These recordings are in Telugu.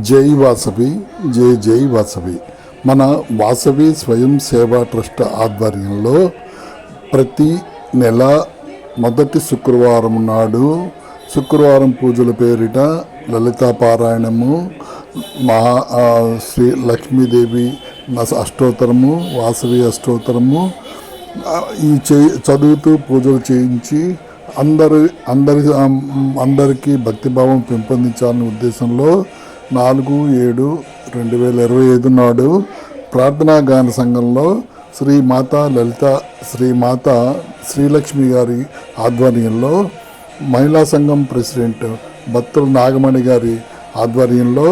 జై వాసవి, జై జై వాసవి. మన వాసవి స్వయం సేవా ట్రస్ట్ ఆధ్వర్యంలో ప్రతి నెల మొదటి శుక్రవారం నాడు శుక్రవారం పూజల పేరిట లలితా పారాయణము, శ్రీ లక్ష్మీదేవి అష్టోత్తరము, వాసవి అష్టోత్తరము చదువుతూ పూజలు చేయించి అందరికీ భక్తిభావం పెంపొందించాలనే ఉద్దేశంలో 4/7/2025 నాడు ప్రార్థనా గాన సంఘంలో శ్రీమాత శ్రీలక్ష్మి గారి ఆధ్వర్యంలో, మహిళా సంఘం ప్రెసిడెంట్ బత్తుల నాగమణి గారి ఆధ్వర్యంలో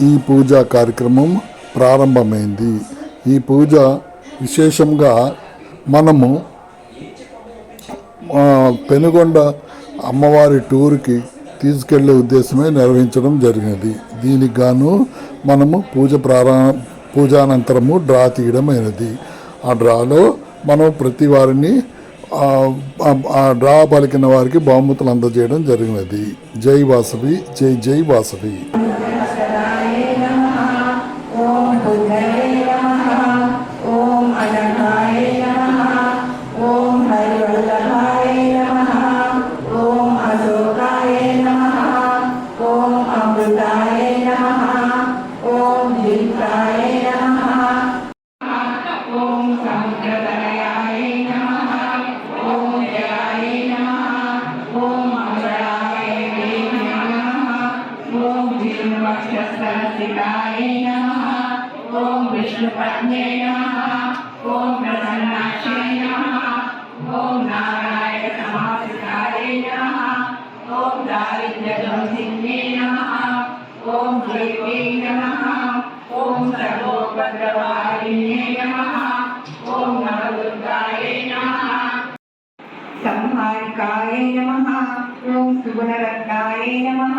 ఈ పూజా కార్యక్రమం ప్రారంభమైంది. ఈ పూజ విశేషంగా మనము పెనుగొండ అమ్మవారి టూర్కి తీసుకెళ్లే ఉద్దేశమే నిర్వహించడం జరిగినది. దీనికి గాను మనము పూజానంతరము డ్రా తీయడమైనది. ఆ డ్రాలో మనం ప్రతి వారిని ఆ డ్రా పలికిన వారికి బహుమతులు అందజేయడం జరిగినది. జై వాసవి, జై జై వాసవి. ओम विष्णुपत्न्यै नमः। ओम प्रसन्नाक्षै नमः। ओम नारायण समासिताय नमः। ओम दारिद्र्यदंसिन्यै नमः। ओम देव्यै नमः। ओम सर्वोपद्रवहारिण्यै नमः। ओम नवदुर्गाय नमः। संहारिकाय नमः। ओम सुगुणरत्नाय नमः।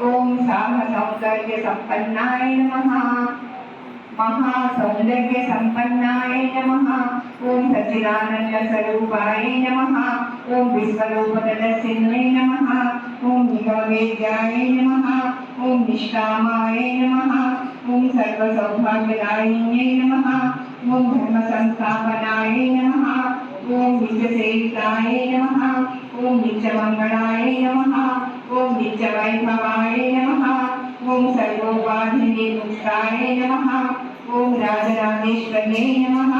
ओम सामसौंदर्य संपन्नाय नमः। महासौंदर्य संपन्नाय नमः। ओम सच्चिदानंद स्वरूपाय नमः। ओम विश्वरूपदर्शिन्यै नमः। ओम निगमवेद्याय नमः। ओम निष्कामाय नमः। ओम सर्वसौभाग्यदायिन्यै नमः। ओम धर्मसंस्थापनाय नमः। ओम नित्यसेविताय नमः। ओम नित्यमंगलाय नमः। ओम नित्यवैभवाय नमः। ओम सर्वोपाधिनिमुक्ताय नमः। ओम राजराजेश्वर्यै नमः।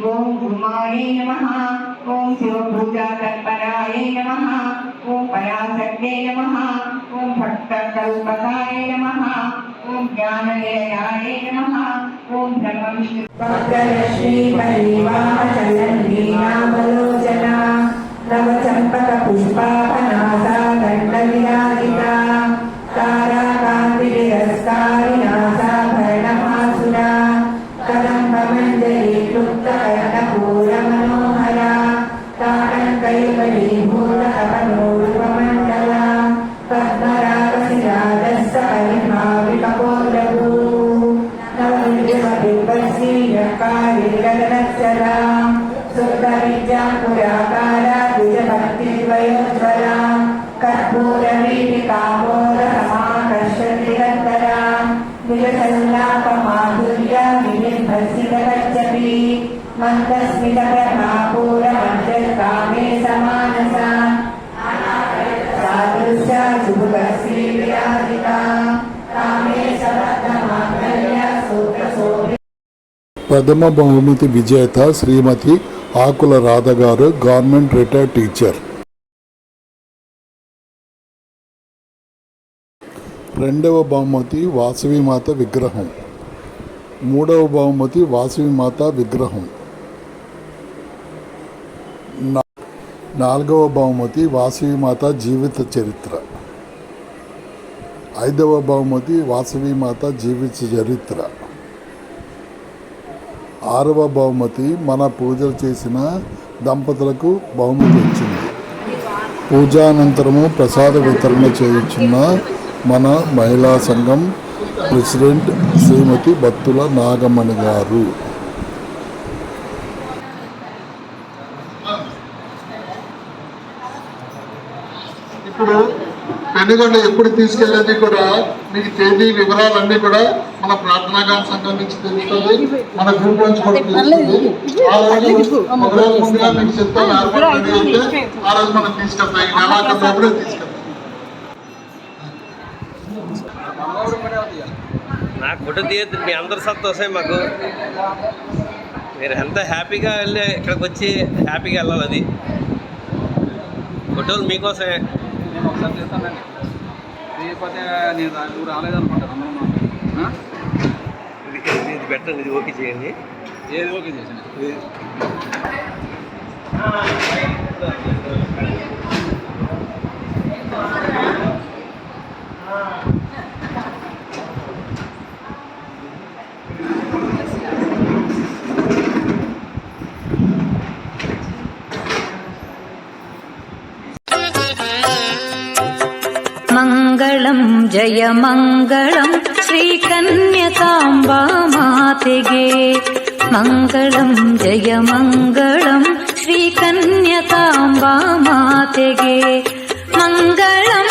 ओम उमाय नमः। ओम शिवपूजा तत्पराय नमः। ओम पराशक्ते नमः। ओम भक्तकल्पकाय नमः। ओम ज्ञाननिलयाय नमः। ओम ब्रह्मविष्णु वक्रलक्ष्मी परिवाहचलन्नीनामलोचना नवचम्पक पुष्पापनासा दण्डविराजिता ताराकान्तिरस्कारिणासा भरणमासुरा कदम्बमञ्जरी क्लुप्तकर्णपूरमनोहरा तारङ्कैकलीभूतकपनोरुपमण्डला पद्मरागसिराजस्सपरिभाविकपोलभू नवविद्यमतिपश्रीरकारिगगनच्चला सुन्दरिजापुराकारा द्विजभक्तिद्वयोज्ज्वला कर्पूरवीटिकामोदसमाकर्षन्निरन्तरा निजसल्लापमाधुर्या विनिर्भसितगच्छति मन्दस्मितप्रभापूरमञ्जत्कामे समानसा सादृश्या सुभगश्रीविराजिता कामे सबद्धमाङ्गल्या सूत्रशोभि. ప్రథమ బహుమతి విజేత శ్రీమతి ఆకుల రాధ గారు, గవర్నమెంట్ రిటైర్డ్ టీచర్. రెండవ బహుమతి వాసవిమాత విగ్రహం. మూడవ బహుమతి వాసవిమాత విగ్రహం. నాలుగవ బహుమతి వాసవిమాత జీవిత చరిత్ర. ఐదవ బహుమతి వాసవిమాత జీవిత చరిత్ర. ఆరవ బహుమతి మన పూజలు చేసిన దంపతులకు బహుమతి వచ్చింది. పూజానంతరము ప్రసాద వితరణ చేయుచున్న మన మహిళా సంఘం ప్రెసిడెంట్ శ్రీమతి బత్తుల నాగమణి గారు. ఇప్పుడు పెనుగొండ ఎప్పుడు తీసుకెళ్ళేది కూడా మీకు తేదీ వివరాలన్నీ కూడా మన ప్రార్థనా గాన సంఘం నుంచి తెలుస్తుంది, మన గ్రూప్ నుంచి కూడా తెలుస్తుంది. ఆ రోజు ఒక రోజు ముందుగా మీకు చెప్తాను, ఏర్పాటు అయితే ఆ రోజు మనం తీసుకెళ్తాం. ఈ నెలాఖరులోపలే తీసుకెళ్తాం. నాకు ఫోటో తీయద్దు, మీ అందరు సంతోషమే మాకు. మీరు ఎంత హ్యాపీగా వెళ్ళి ఇక్కడికి వచ్చి హ్యాపీగా వెళ్ళాలి. అది ఫోటోలు మీకోసమే. నేను ఒకసారి చేస్తానండి, లేకపోతే నేను నువ్వు రాలేదనుకుంటాను. ఇది పెట్టండి, ఇది ఓకే చేయండి. ఏది ఓకే చేసిన ಮಂಗಳಂ ಜಯ ಮಂಗಳಂ ಶ್ರೀಕನ್ಯಕಾಂಬಾ ಮಾತೆಗೆ ಮಂಗಳಂ ಜಯ ಮಂಗಳಂ ಶ್ರೀಕನ್ಯಕಾಂಬಾ ಮಾತೆಗೆ ಮಂಗಳಂ